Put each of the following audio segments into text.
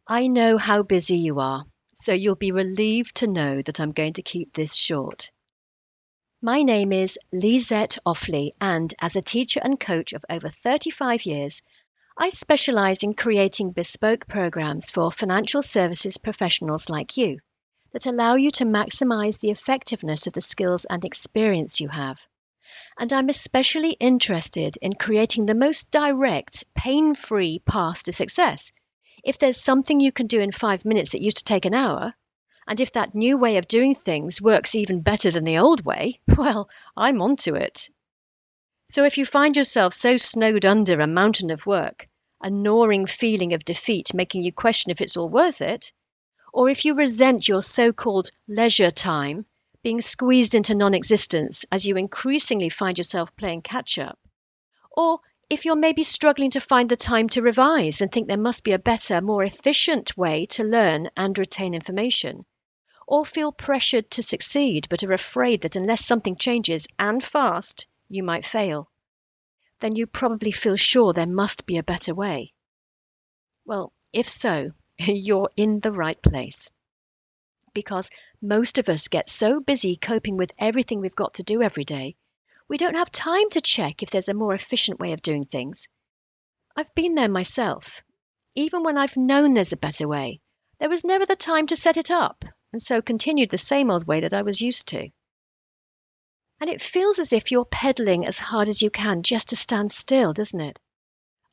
I know how busy you are, so you'll be relieved to know that I'm going to keep this short. My name is Lisette Offley, and as a teacher and coach of over 35 years, I specialize in creating bespoke programs for financial services professionals like you that allow you to maximize the effectiveness of the skills and experience you have. And I'm especially interested in creating the most direct, pain-free path to success. If there's something you can do in 5 minutes that used to take an hour, and if that new way of doing things works even better than the old way, well, I'm onto it. So if you find yourself so snowed under a mountain of work, a gnawing feeling of defeat making you question if it's all worth it, or if you resent your so-called leisure time being squeezed into non-existence as you increasingly find yourself playing catch-up, or if you're maybe struggling to find the time to revise and think there must be a better, more efficient way to learn and retain information, or feel pressured to succeed but are afraid that unless something changes, and fast, you might fail, then you probably feel sure there must be a better way. Well, if so, you're in the right place. Because most of us get so busy coping with everything we've got to do every day, we don't have time to check if there's a more efficient way of doing things. I've been there myself. Even when I've known there's a better way, there was never the time to set it up, and so continued the same old way that I was used to. And it feels as if you're pedaling as hard as you can just to stand still, doesn't it?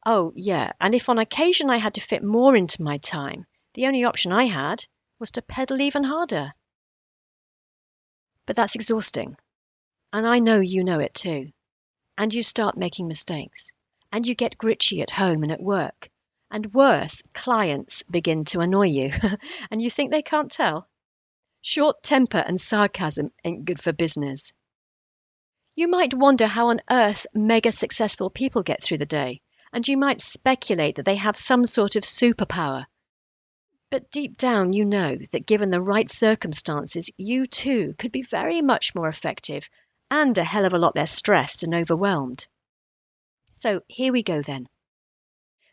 Oh, yeah, and if on occasion I had to fit more into my time, the only option I had was to pedal even harder. But that's exhausting, and I know you know it too. And you start making mistakes, and you get gritchy at home and at work, and worse, clients begin to annoy you, and you think they can't tell. Short temper and sarcasm ain't good for business. You might wonder how on earth mega successful people get through the day, and you might speculate that they have some sort of superpower. But deep down you know that given the right circumstances, you too could be very much more effective and a hell of a lot less stressed and overwhelmed. So here we go then.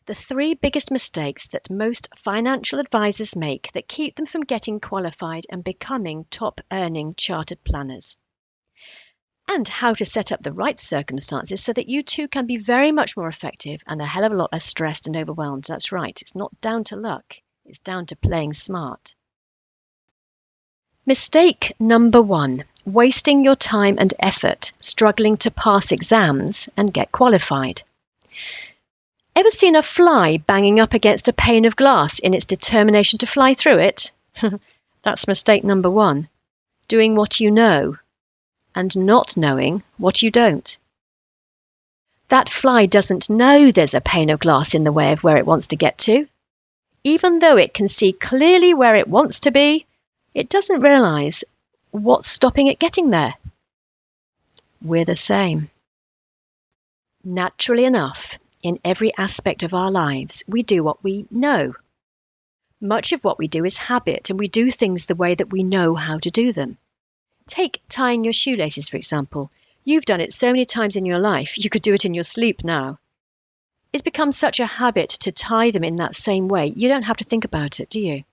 The 3 biggest mistakes that most financial advisors make that keep them from getting qualified and becoming top-earning chartered planners. And how to set up the right circumstances so that you too can be very much more effective and a hell of a lot less stressed and overwhelmed. That's right, it's not down to luck, it's down to playing smart. Mistake number 1, wasting your time and effort struggling to pass exams and get qualified. Ever seen a fly banging up against a pane of glass in its determination to fly through it? That's mistake number 1, doing what you know and not knowing what you don't. That fly doesn't know there's a pane of glass in the way of where it wants to get to. Even though it can see clearly where it wants to be, it doesn't realize what's stopping it getting there. We're the same. Naturally enough, in every aspect of our lives, we do what we know. Much of what we do is habit, and we do things the way that we know how to do them. Take tying your shoelaces, for example. You've done it so many times in your life, you could do it in your sleep now. It's become such a habit to tie them in that same way, you don't have to think about it, do you?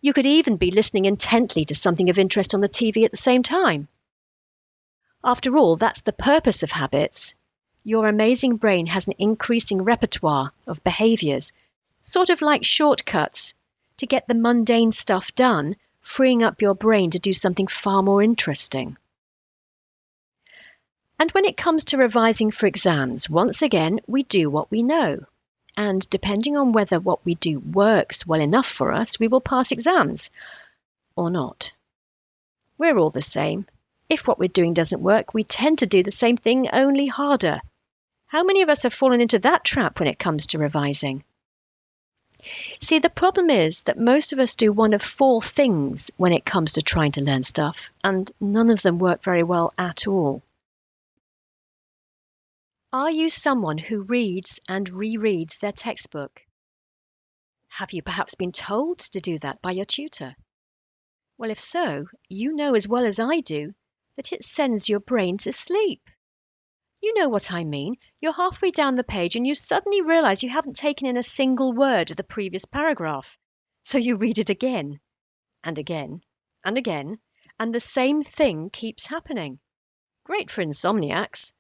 You could even be listening intently to something of interest on the TV at the same time. After all, that's the purpose of habits. Your amazing brain has an increasing repertoire of behaviors, sort of like shortcuts, to get the mundane stuff done, freeing up your brain to do something far more interesting. And when it comes to revising for exams, once again, we do what we know. And depending on whether what we do works well enough for us, we will pass exams, or not. We're all the same. If what we're doing doesn't work, we tend to do the same thing, only harder. How many of us have fallen into that trap when it comes to revising? See, the problem is that most of us do one of 4 things when it comes to trying to learn stuff, and none of them work very well at all. Are you someone who reads and rereads their textbook? Have you perhaps been told to do that by your tutor? Well, if so, you know as well as I do that it sends your brain to sleep. You know what I mean. You're halfway down the page and you suddenly realize you haven't taken in a single word of the previous paragraph. So you read it again and again and again, and the same thing keeps happening. Great for insomniacs,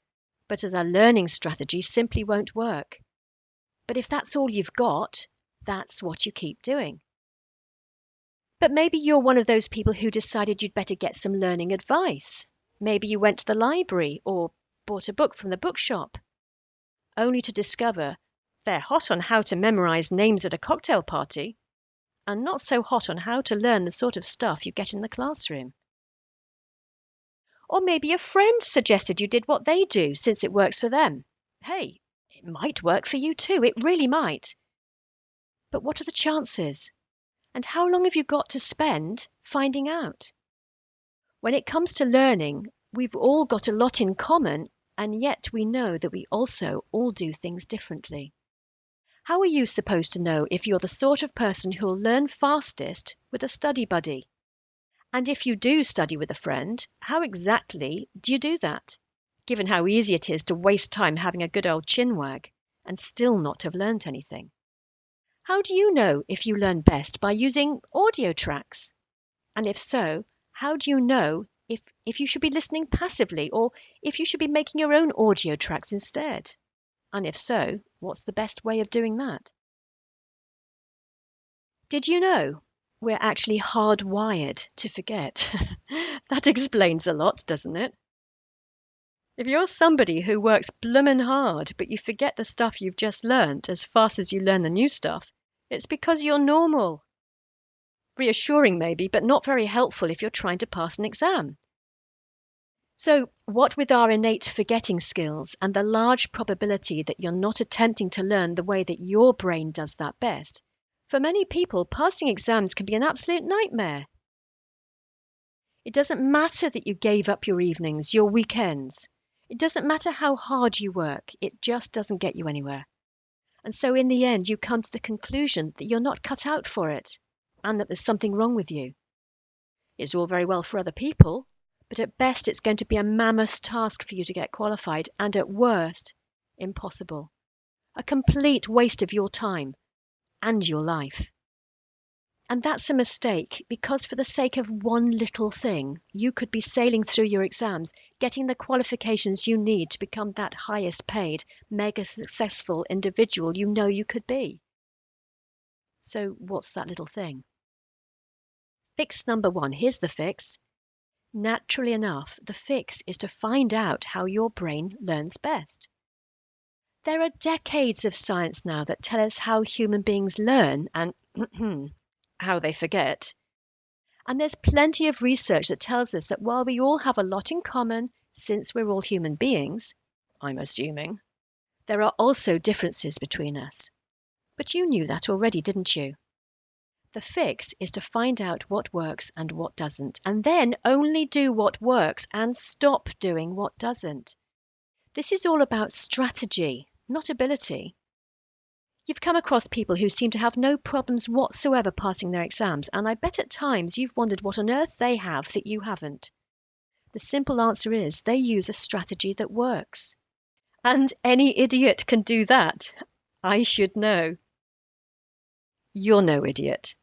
but as a learning strategy simply won't work. But if that's all you've got, that's what you keep doing. But maybe you're one of those people who decided you'd better get some learning advice. Maybe you went to the library or bought a book from the bookshop, only to discover they're hot on how to memorize names at a cocktail party and not so hot on how to learn the sort of stuff you get in the classroom. Or maybe a friend suggested you did what they do since it works for them. Hey, it might work for you too, it really might. But what are the chances? And how long have you got to spend finding out? When it comes to learning, we've all got a lot in common, and yet we know that we also all do things differently. How are you supposed to know if you're the sort of person who'll learn fastest with a study buddy? And if you do study with a friend, how exactly do you do that, given how easy it is to waste time having a good old chinwag and still not have learnt anything? How do you know if you learn best by using audio tracks? And if so, how do you know if you should be listening passively or if you should be making your own audio tracks instead? And if so, what's the best way of doing that? Did you know we're actually hardwired to forget? That explains a lot, doesn't it? If you're somebody who works bloomin' hard, but you forget the stuff you've just learnt as fast as you learn the new stuff, it's because you're normal. Reassuring maybe, but not very helpful if you're trying to pass an exam. So, what with our innate forgetting skills and the large probability that you're not attempting to learn the way that your brain does that best, for many people, passing exams can be an absolute nightmare. It doesn't matter that you gave up your evenings, your weekends. It doesn't matter how hard you work, it just doesn't get you anywhere. And so in the end, you come to the conclusion that you're not cut out for it and that there's something wrong with you. It's all very well for other people, but at best it's going to be a mammoth task for you to get qualified, and at worst, impossible. A complete waste of your time and your life. And that's a mistake, because for the sake of one little thing, you could be sailing through your exams, getting the qualifications you need to become that highest paid, mega successful individual you know you could be. So what's that little thing? Fix number one. Here's the fix. Naturally enough, the fix is to find out how your brain learns best. There are decades of science now that tell us how human beings learn and how they forget. And there's plenty of research that tells us that while we all have a lot in common, since we're all human beings, I'm assuming, there are also differences between us. But you knew that already, didn't you? The fix is to find out what works and what doesn't, and then only do what works and stop doing what doesn't. This is all about strategy, not ability. You've come across people who seem to have no problems whatsoever passing their exams, and I bet at times you've wondered what on earth they have that you haven't. The simple answer is they use a strategy that works. And any idiot can do that. I should know. You're no idiot.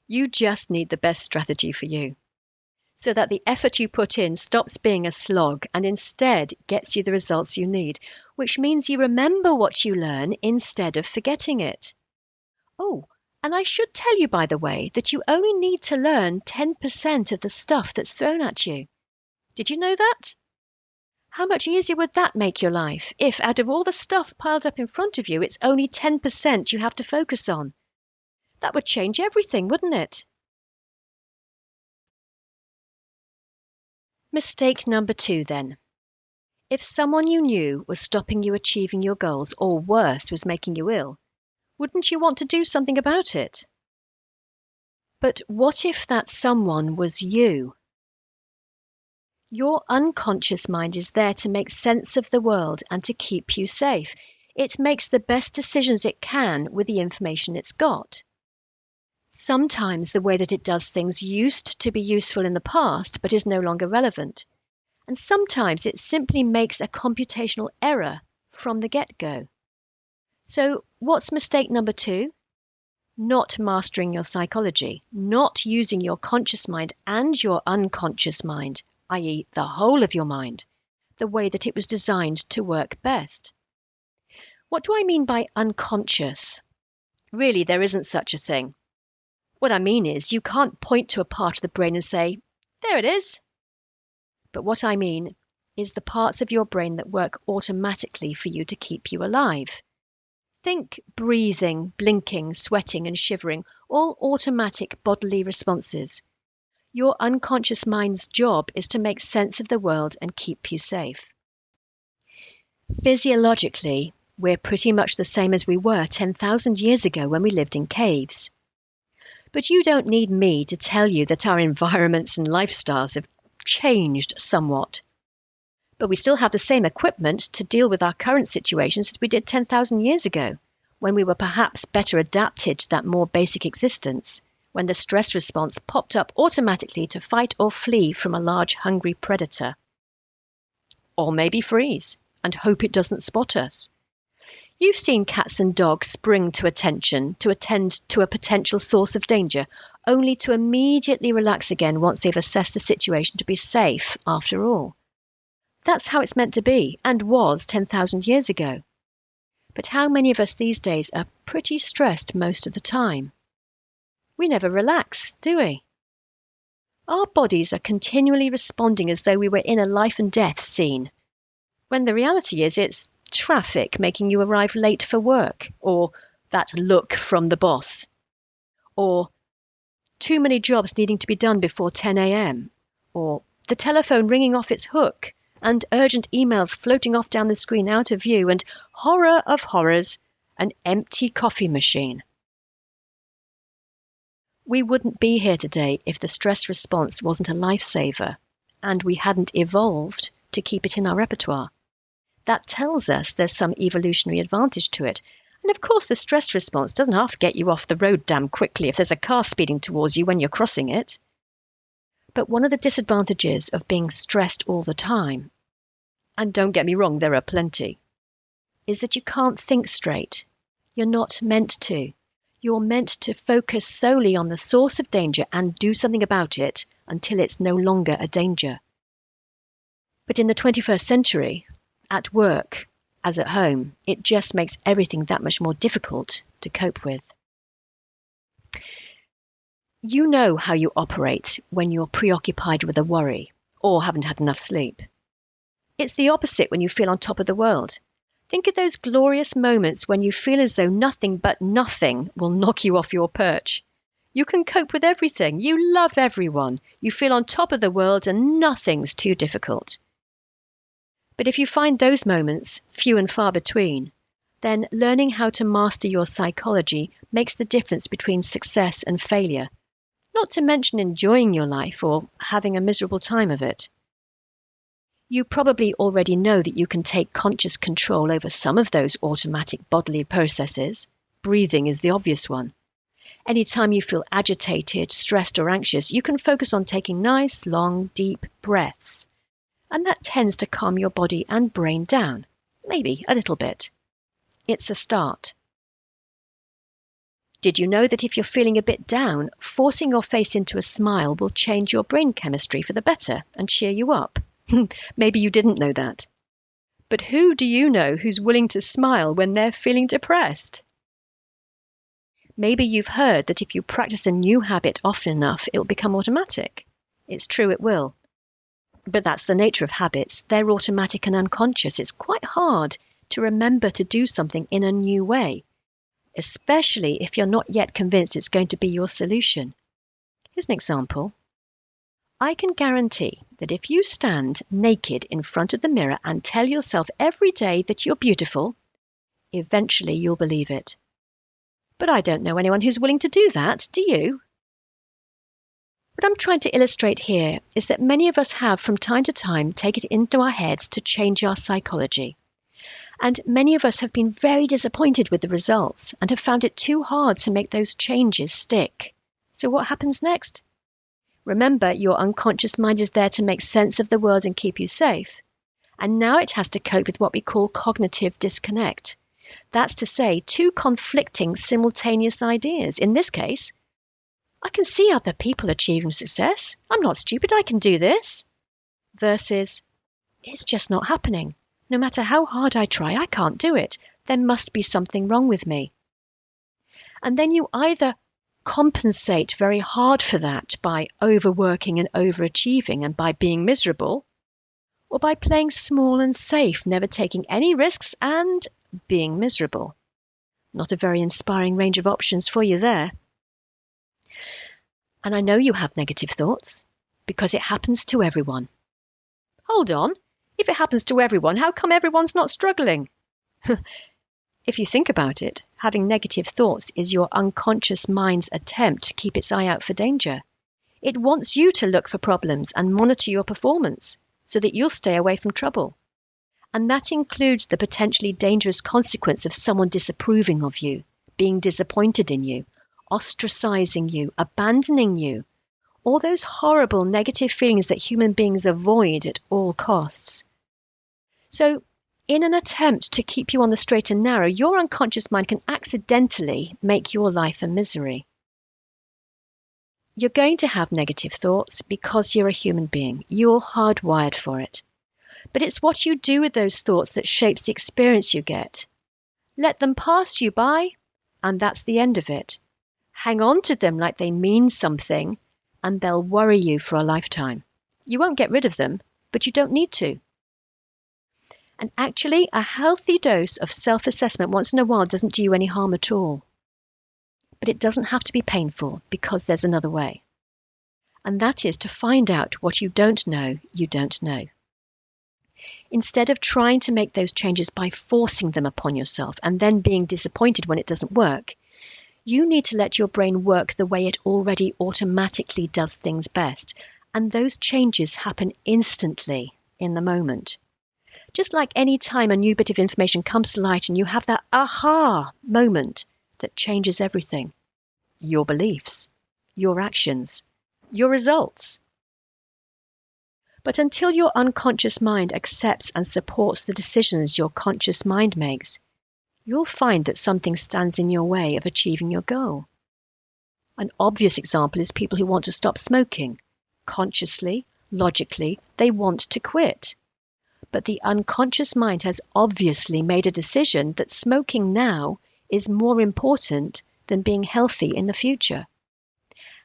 You just need the best strategy for you, so that the effort you put in stops being a slog and instead gets you the results you need, which means you remember what you learn instead of forgetting it. Oh, and I should tell you, by the way, that you only need to learn 10% of the stuff that's thrown at you. Did you know that? How much easier would that make your life if, out of all the stuff piled up in front of you, it's only 10% you have to focus on? That would change everything, wouldn't it? Mistake number 2, then. If someone you knew was stopping you achieving your goals, or worse, was making you ill, wouldn't you want to do something about it? But what if that someone was you? Your unconscious mind is there to make sense of the world and to keep you safe. It makes the best decisions it can with the information it's got. Sometimes the way that it does things used to be useful in the past but is no longer relevant. And sometimes it simply makes a computational error from the get-go. So what's mistake number 2? not mastering your psychology, not using your conscious mind and your unconscious mind, i.e. the whole of your mind, the way that it was designed to work best. What do I mean by unconscious? Really, there isn't such a thing. What I mean is you can't point to a part of the brain and say, there it is. But what I mean is the parts of your brain that work automatically for you to keep you alive. Think breathing, blinking, sweating and shivering, all automatic bodily responses. Your unconscious mind's job is to make sense of the world and keep you safe. Physiologically, we're pretty much the same as we were 10,000 years ago when we lived in caves. But you don't need me to tell you that our environments and lifestyles have changed somewhat. But we still have the same equipment to deal with our current situations as we did 10,000 years ago, when we were perhaps better adapted to that more basic existence, when the stress response popped up automatically to fight or flee from a large hungry predator. Or maybe freeze and hope it doesn't spot us. You've seen cats and dogs spring to attention to attend to a potential source of danger, only to immediately relax again once they've assessed the situation to be safe after all. That's how it's meant to be, and was 10,000 years ago. But how many of us these days are pretty stressed most of the time? We never relax, do we? Our bodies are continually responding as though we were in a life and death scene, when the reality is it's traffic making you arrive late for work, or that look from the boss, or too many jobs needing to be done before 10 a.m., or the telephone ringing off its hook, and urgent emails floating off down the screen out of view, and horror of horrors, an empty coffee machine. We wouldn't be here today if the stress response wasn't a lifesaver, and we hadn't evolved to keep it in our repertoire. That tells us there's some evolutionary advantage to it. And of course, the stress response doesn't have to get you off the road damn quickly if there's a car speeding towards you when you're crossing it. But one of the disadvantages of being stressed all the time, and don't get me wrong, there are plenty, is that you can't think straight. You're not meant to. You're meant to focus solely on the source of danger and do something about it until it's no longer a danger. But in the 21st century, at work, as at home, it just makes everything that much more difficult to cope with. You know how you operate when you're preoccupied with a worry or haven't had enough sleep. It's the opposite when you feel on top of the world. Think of those glorious moments when you feel as though nothing but nothing will knock you off your perch. You can cope with everything. You love everyone. You feel on top of the world and nothing's too difficult. But if you find those moments few and far between, then learning how to master your psychology makes the difference between success and failure, not to mention enjoying your life or having a miserable time of it. You probably already know that you can take conscious control over some of those automatic bodily processes. Breathing is the obvious one. Anytime you feel agitated, stressed or anxious, you can focus on taking nice, long, deep breaths. And that tends to calm your body and brain down, maybe a little bit. It's a start. Did you know that if you're feeling a bit down, forcing your face into a smile will change your brain chemistry for the better and cheer you up? Maybe you didn't know that. But who do you know who's willing to smile when they're feeling depressed? Maybe you've heard that if you practice a new habit often enough, it will become automatic. It's true, it will. But that's the nature of habits. They're automatic and unconscious. It's quite hard to remember to do something in a new way, especially if you're not yet convinced it's going to be your solution. Here's an example. I can guarantee that if you stand naked in front of the mirror and tell yourself every day that you're beautiful, eventually you'll believe it. But I don't know anyone who's willing to do that, do you? What I'm trying to illustrate here is that many of us have from time to time taken it into our heads to change our psychology. And many of us have been very disappointed with the results and have found it too hard to make those changes stick. So what happens next? Remember, your unconscious mind is there to make sense of the world and keep you safe. And now it has to cope with what we call cognitive disconnect, That's to say, two conflicting simultaneous ideas. In this case, I can see other people achieving success. I'm not stupid, I can do this. Versus, it's just not happening. No matter how hard I try, I can't do it. There must be something wrong with me. And then you either compensate very hard for that by overworking and overachieving and by being miserable, or by playing small and safe, never taking any risks and being miserable. Not a very inspiring range of options for you there. And I know you have negative thoughts, because it happens to everyone. Hold on, if it happens to everyone, how come everyone's not struggling? If you think about it, having negative thoughts is your unconscious mind's attempt to keep its eye out for danger. It wants you to look for problems and monitor your performance so that you'll stay away from trouble. And that includes the potentially dangerous consequence of someone disapproving of you, being disappointed in you, ostracizing you, abandoning you, all those horrible negative feelings that human beings avoid at all costs. So, in an attempt to keep you on the straight and narrow, your unconscious mind can accidentally make your life a misery. You're going to have negative thoughts because you're a human being. You're hardwired for it. But it's what you do with those thoughts that shapes the experience you get. Let them pass you by, and that's the end of it. Hang on to them like they mean something, and they'll worry you for a lifetime. You won't get rid of them, but you don't need to. And actually, a healthy dose of self-assessment once in a while doesn't do you any harm at all. But it doesn't have to be painful, because there's another way. And that is to find out what you don't know you don't know. Instead of trying to make those changes by forcing them upon yourself and then being disappointed when it doesn't work, you need to let your brain work the way it already automatically does things best. And those changes happen instantly in the moment. Just like any time a new bit of information comes to light and you have that aha moment that changes everything. Your beliefs, your actions, your results. But until your unconscious mind accepts and supports the decisions your conscious mind makes, you'll find that something stands in your way of achieving your goal. An obvious example is people who want to stop smoking. Consciously, logically, they want to quit. But the unconscious mind has obviously made a decision that smoking now is more important than being healthy in the future.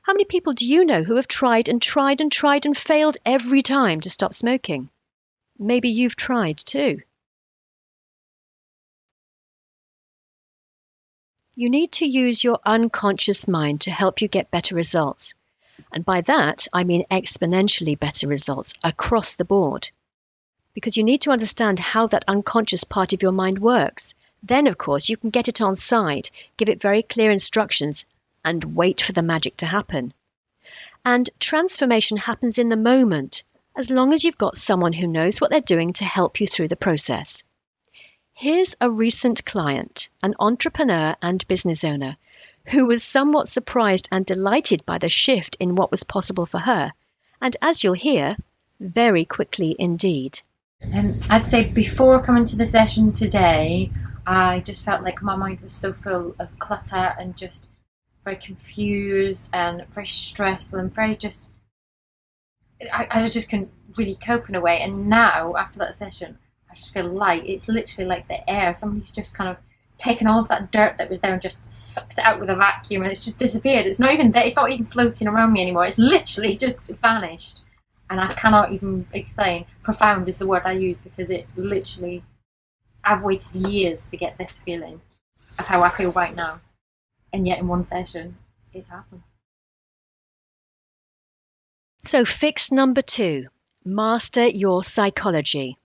How many people do you know who have tried and tried and tried and failed every time to stop smoking? Maybe you've tried too. You need to use your unconscious mind to help you get better results. And by that, I mean exponentially better results across the board. Because you need to understand how that unconscious part of your mind works. Then, of course, you can get it on side, give it very clear instructions, and wait for the magic to happen. And transformation happens in the moment, as long as you've got someone who knows what they're doing to help you through the process. Here's a recent client, an entrepreneur and business owner, who was somewhat surprised and delighted by the shift in what was possible for her, and as you'll hear, very quickly indeed. I'd say before coming to the session today, I just felt like my mind was so full of clutter and just very confused and very stressful and very just, I just couldn't really cope in a way. And now, after that session, I just feel light. It's literally like the air. Somebody's just kind of taken all of that dirt that was there and just sucked it out with a vacuum, and it's just disappeared. It's not even there. It's not even floating around me anymore. It's literally just vanished. And I cannot even explain. Profound is the word I use, because it literally, I've waited years to get this feeling of how I feel right now. And yet in one session, it's happened. So fix number 2, master your psychology.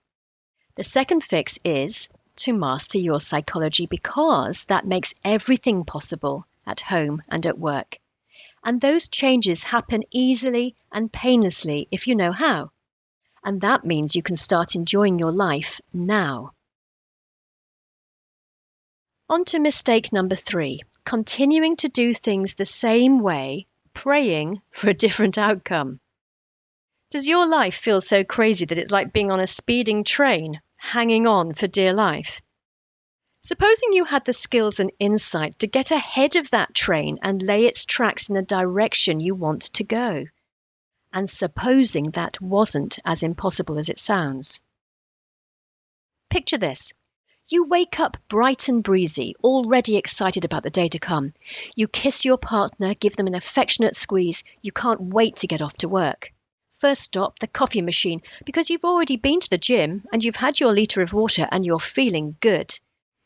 The second fix is to master your psychology, because that makes everything possible at home and at work. And those changes happen easily and painlessly if you know how. And that means you can start enjoying your life now. On to mistake number 3, continuing to do things the same way, praying for a different outcome. Does your life feel so crazy that it's like being on a speeding train, hanging on for dear life? Supposing you had the skills and insight to get ahead of that train and lay its tracks in the direction you want to go. And supposing that wasn't as impossible as it sounds. Picture this. You wake up bright and breezy, already excited about the day to come. You kiss your partner, give them an affectionate squeeze. You can't wait to get off to work. First stop, the coffee machine, because you've already been to the gym and you've had your litre of water and you're feeling good.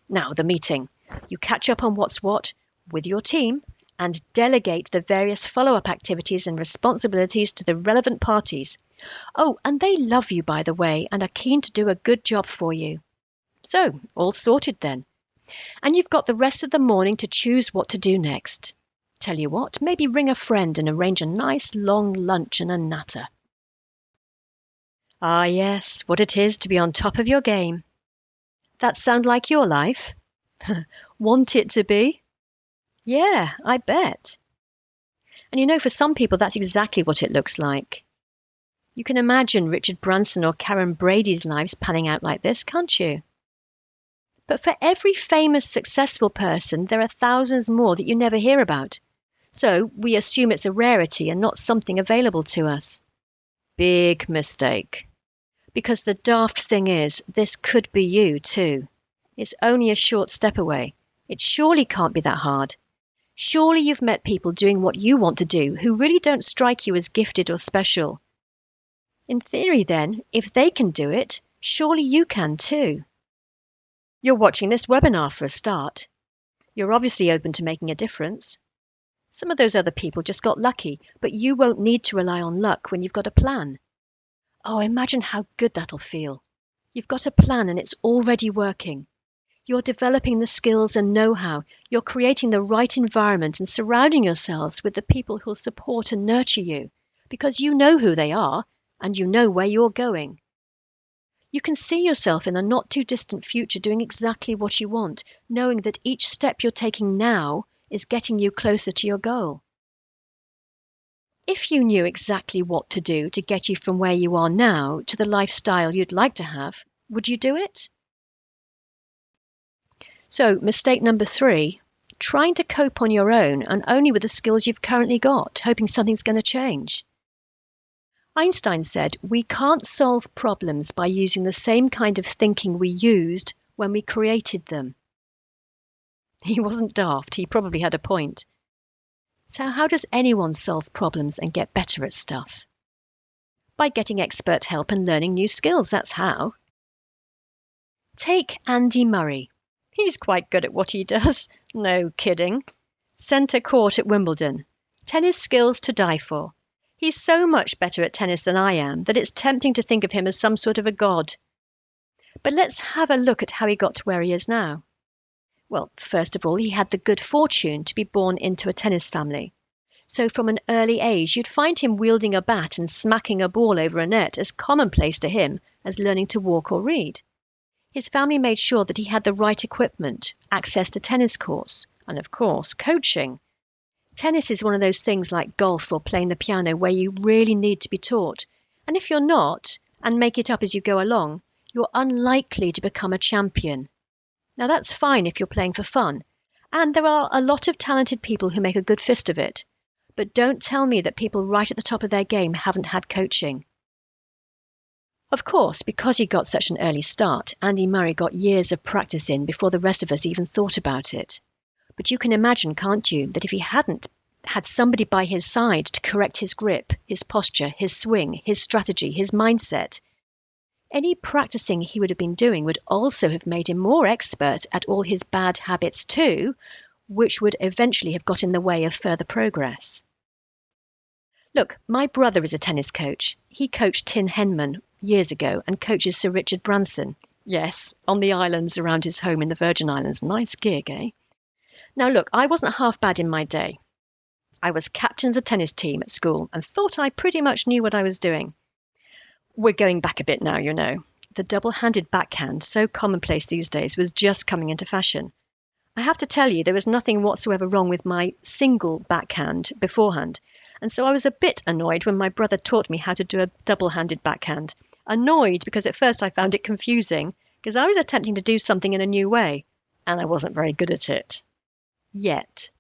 Now the meeting. You catch up on what's what with your team and delegate the various follow-up activities and responsibilities to the relevant parties. Oh, and they love you, by the way, and are keen to do a good job for you. So, all sorted then. And you've got the rest of the morning to choose what to do next. Tell you what, maybe ring a friend and arrange a nice long lunch and a natter. Ah yes, what it is to be on top of your game. That sound like your life? Want it to be? Yeah, I bet. And you know, for some people, that's exactly what it looks like. You can imagine Richard Branson or Karen Brady's lives panning out like this, can't you? But for every famous, successful person, there are thousands more that you never hear about. So we assume it's a rarity and not something available to us. Big mistake. Because the daft thing is, this could be you too. It's only a short step away. It surely can't be that hard. Surely you've met people doing what you want to do who really don't strike you as gifted or special. In theory then, if they can do it, surely you can too. You're watching this webinar for a start. You're obviously open to making a difference. Some of those other people just got lucky, but you won't need to rely on luck when you've got a plan. Oh, imagine how good that'll feel. You've got a plan and it's already working. You're developing the skills and know-how. You're creating the right environment and surrounding yourselves with the people who'll support and nurture you, because you know who they are and you know where you're going. You can see yourself in a not-too-distant future doing exactly what you want, knowing that each step you're taking now is getting you closer to your goal. If you knew exactly what to do to get you from where you are now to the lifestyle you'd like to have, would you do it? So, mistake number 3, trying to cope on your own and only with the skills you've currently got, hoping something's going to change. Einstein said, we can't solve problems by using the same kind of thinking we used when we created them. He wasn't daft, he probably had a point. So how does anyone solve problems and get better at stuff? By getting expert help and learning new skills, that's how. Take Andy Murray. He's quite good at what he does. No kidding. Centre court at Wimbledon. Tennis skills to die for. He's so much better at tennis than I am that it's tempting to think of him as some sort of a god. But let's have a look at how he got to where he is now. Well, first of all, he had the good fortune to be born into a tennis family. So from an early age, you'd find him wielding a bat and smacking a ball over a net as commonplace to him as learning to walk or read. His family made sure that he had the right equipment, access to tennis courts, and of course, coaching. Tennis is one of those things like golf or playing the piano where you really need to be taught. And if you're not, and make it up as you go along, you're unlikely to become a champion. Now that's fine if you're playing for fun, and there are a lot of talented people who make a good fist of it. But don't tell me that people right at the top of their game haven't had coaching. Of course, because he got such an early start, Andy Murray got years of practice in before the rest of us even thought about it. But you can imagine, can't you, that if he hadn't had somebody by his side to correct his grip, his posture, his swing, his strategy, his mindset, any practicing he would have been doing would also have made him more expert at all his bad habits too, which would eventually have got in the way of further progress. Look, my brother is a tennis coach. He coached Tin Henman years ago and coaches Sir Richard Branson. Yes, on the islands around his home in the Virgin Islands. Nice gig, eh? Now look, I wasn't half bad in my day. I was captain of the tennis team at school and thought I pretty much knew what I was doing. We're going back a bit now, you know. The double-handed backhand, so commonplace these days, was just coming into fashion. I have to tell you, there was nothing whatsoever wrong with my single backhand beforehand, and so I was a bit annoyed when my brother taught me how to do a double-handed backhand. Annoyed because at first I found it confusing, because I was attempting to do something in a new way. and I wasn't very good at it. Yet.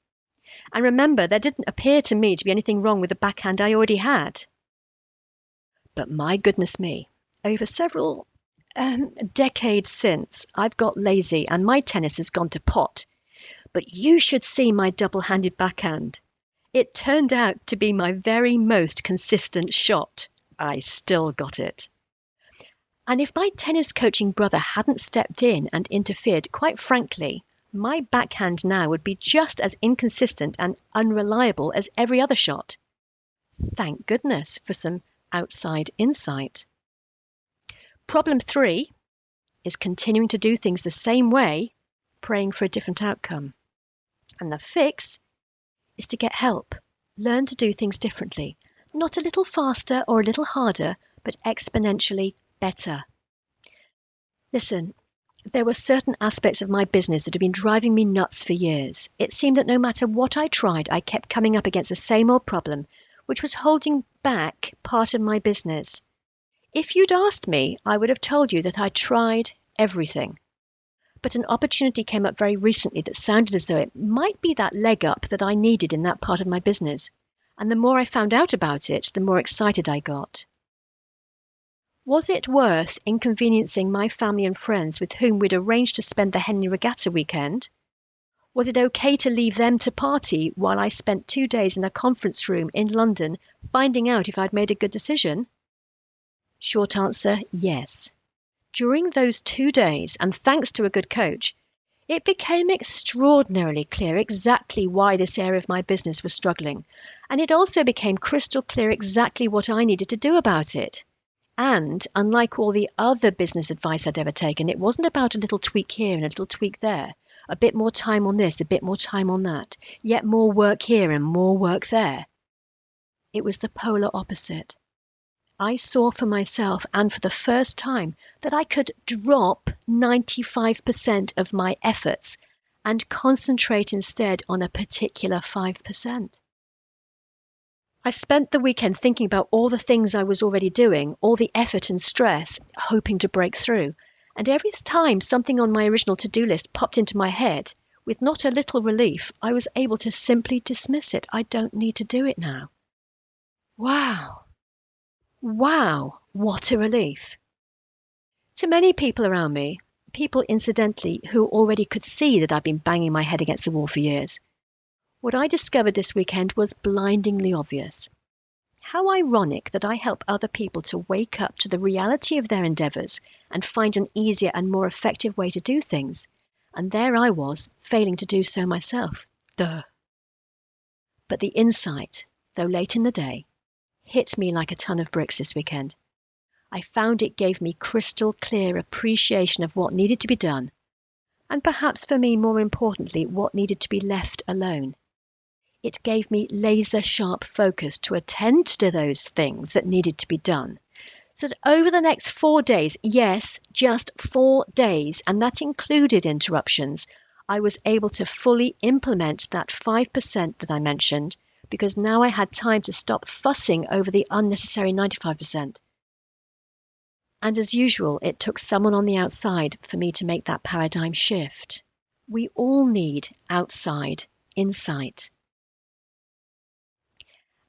And remember, there didn't appear to me to be anything wrong with the backhand I already had. But my goodness me, over several decades since, I've got lazy and my tennis has gone to pot. But you should see my double-handed backhand. It turned out to be my very most consistent shot. I still got it. And if my tennis coaching brother hadn't stepped in and interfered, quite frankly, my backhand now would be just as inconsistent and unreliable as every other shot. Thank goodness for some outside insight. Problem 3 is continuing to do things the same way, praying for a different outcome. And the fix is to get help. Learn to do things differently. Not a little faster or a little harder, but exponentially better. Listen, there were certain aspects of my business that had been driving me nuts for years. It seemed that no matter what I tried, I kept coming up against the same old problem, which was holding back part of my business. If you'd asked me, I would have told you that I tried everything. But an opportunity came up very recently that sounded as though it might be that leg up that I needed in that part of my business. And the more I found out about it, the more excited I got. Was it worth inconveniencing my family and friends with whom we'd arranged to spend the Henley Regatta weekend? Was it okay to leave them to party while I spent 2 days in a conference room in London finding out if I'd made a good decision? Short answer, yes. During those 2 days, and thanks to a good coach, it became extraordinarily clear exactly why this area of my business was struggling, and it also became crystal clear exactly what I needed to do about it. And, unlike all the other business advice I'd ever taken, it wasn't about a little tweak here and a little tweak there, a bit more time on this, a bit more time on that, yet more work here and more work there. It was the polar opposite. I saw for myself, and for the first time, that I could drop 95% of my efforts and concentrate instead on a particular 5%. I spent the weekend thinking about all the things I was already doing, all the effort and stress, hoping to break through. And every time something on my original to-do list popped into my head, with not a little relief, I was able to simply dismiss it. I don't need to do it now. Wow! Wow, what a relief. To many people around me, people incidentally who already could see that I'd been banging my head against the wall for years, what I discovered this weekend was blindingly obvious. How ironic that I help other people to wake up to the reality of their endeavours and find an easier and more effective way to do things. And there I was, failing to do so myself. Duh. But the insight, though late in the day, hit me like a ton of bricks this weekend. I found it gave me crystal clear appreciation of what needed to be done, and perhaps for me more importantly, what needed to be left alone. It gave me laser-sharp focus to attend to those things that needed to be done, so that over the next 4 days, yes, just 4 days, and that included interruptions, I was able to fully implement that 5% that I mentioned, because now I had time to stop fussing over the unnecessary 95%. And as usual, it took someone on the outside for me to make that paradigm shift. We all need outside insight.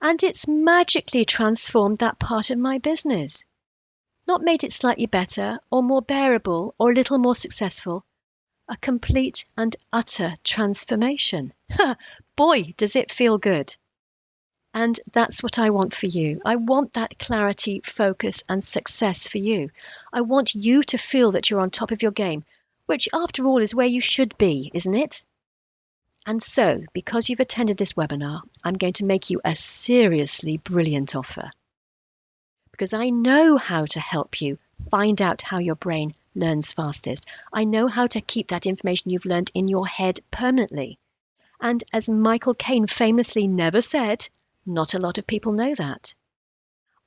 And it's magically transformed that part of my business. Not made it slightly better, or more bearable, or a little more successful. A complete and utter transformation. Boy, does it feel good. And that's what I want for you. I want that clarity, focus, and success for you. I want you to feel that you're on top of your game, which after all is where you should be, isn't it? And so, because you've attended this webinar, I'm going to make you a seriously brilliant offer. Because I know how to help you find out how your brain learns fastest. I know how to keep that information you've learned in your head permanently. And as Michael Caine famously never said, not a lot of people know that.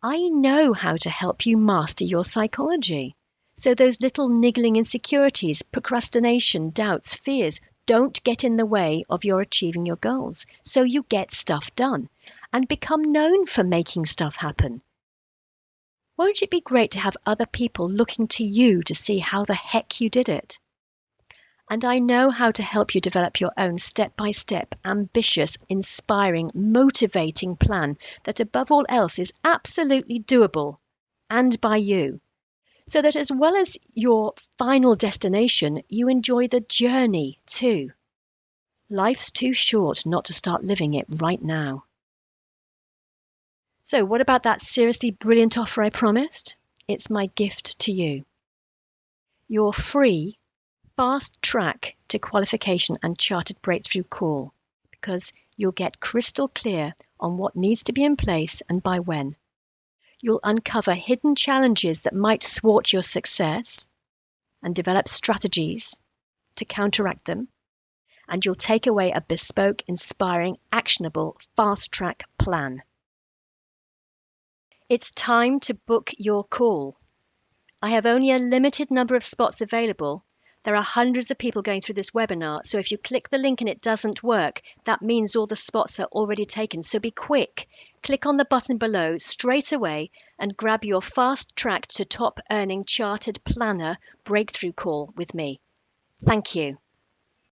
I know how to help you master your psychology. So those little niggling insecurities, procrastination, doubts, fears don't get in the way of your achieving your goals. So you get stuff done and become known for making stuff happen. Won't it be great to have other people looking to you to see how the heck you did it? And I know how to help you develop your own step-by-step, ambitious, inspiring, motivating plan that above all else is absolutely doable, and by you, so that as well as your final destination, you enjoy the journey too. Life's too short not to start living it right now. So what about that seriously brilliant offer I promised? It's my gift to you. Your free fast track to qualification and chartered breakthrough call, because you'll get crystal clear on what needs to be in place and by when. You'll uncover hidden challenges that might thwart your success and develop strategies to counteract them. And you'll take away a bespoke, inspiring, actionable, fast-track plan. It's time to book your call. I have only a limited number of spots available. There are hundreds of people going through this webinar, so if you click the link and it doesn't work, that means all the spots are already taken. So be quick. Click on the button below straight away and grab your fast-track to top-earning chartered planner breakthrough call with me. Thank you.